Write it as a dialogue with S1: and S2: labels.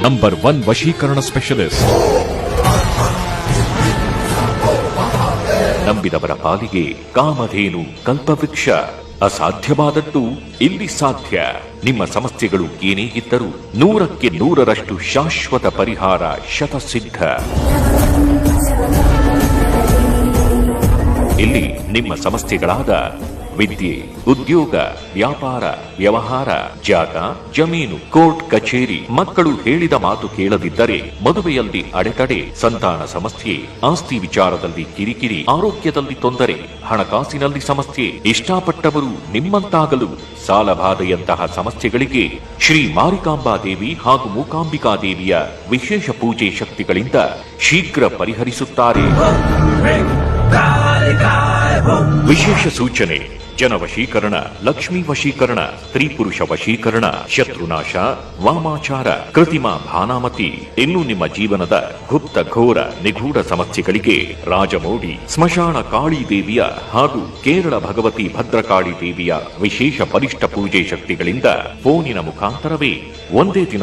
S1: Number 1 ವಶೀಕರಣ specialist. ನಂಬಿದವರ ಪಾಲಿಗೆ ಕಾಮಧೇನು ಕಲ್ಪವೃಕ್ಷ. ಅಸಾಧ್ಯವಾದದ್ದು ಇಲ್ಲಿ ಸಾಧ್ಯ. ನಿಮ್ಮ ಸಮಸ್ಯೆಗಳು ಏನೇ ಇದ್ದರೂ 100ಕ್ಕೆ 100ರಷ್ಟು ಶಾಶ್ವತ ಪರಿಹಾರ ಶತಸಿದ್ಧ. ಇಲ್ಲಿ ನಿಮ್ಮ ಸಮಸ್ಯೆಗಳಾದ ವಿದ್ಯೆ, ಉದ್ಯೋಗ, ವ್ಯಾಪಾರ, ವ್ಯವಹಾರ, ಜಾಗ, ಜಮೀನು, ಕೋರ್ಟ್ ಕಚೇರಿ, ಮಕ್ಕಳು ಹೇಳಿದ ಮಾತು ಕೇಳದಿದ್ದರೆ, ಮದುವೆಯಲ್ಲಿ ಅಡೆತಡೆ, ಸಂತಾನ ಸಮಸ್ಯೆ, ಆಸ್ತಿ ವಿಚಾರದಲ್ಲಿ ಕಿರಿಕಿರಿ, ಆರೋಗ್ಯದಲ್ಲಿ ತೊಂದರೆ, ಹಣಕಾಸಿನಲ್ಲಿ ಸಮಸ್ಯೆ, ಇಷ್ಟಪಟ್ಟವರು ನಿಮ್ಮಂತಾಗಲು, ಸಾಲಬಾಧೆಯಂತಹ ಸಮಸ್ಯೆಗಳಿಗೆ ಶ್ರೀ ಮಾರಿಕಾಂಬಾ ದೇವಿ ಹಾಗೂ ಮೂಕಾಂಬಿಕಾ ದೇವಿಯ ವಿಶೇಷ ಪೂಜೆ ಶಕ್ತಿಗಳಿಂದ ಶೀಘ್ರ ಪರಿಹರಿಸುತ್ತಾರೆ. ವಿಶೇಷ ಸೂಚನೆ: ಜನ ವಶೀಕರಣ, ಲಕ್ಷ್ಮೀ ವಶೀಕರಣ, ಸ್ತ್ರೀ ಪುರುಷ ವಶೀಕರಣ, ಶತ್ರುನಾಶ, ವಾಮಾಚಾರ, ಕೃತಿಮಾ ಭಾನಾಮತಿ. ಇನ್ನು ನಿಮ್ಮ ಜೀವನದ ಗುಪ್ತ ಘೋರ ನಿಗೂಢ ಸಮಸ್ಯೆಗಳಿಗೆ ರಾಜಮೋಡಿ, ಸ್ಮಶಾನ ಕಾಳಿ ದೇವಿಯ ಹಾಗೂ ಕೇರಳ ಭಗವತಿ ಭದ್ರಕಾಳಿ ದೇವಿಯ ವಿಶೇಷ ಬಲಿಷ್ಠ ಪೂಜೆ ಶಕ್ತಿಗಳಿಂದ ಫೋನಿನ ಮುಖಾಂತರವೇ ಒಂದೇ ದಿನ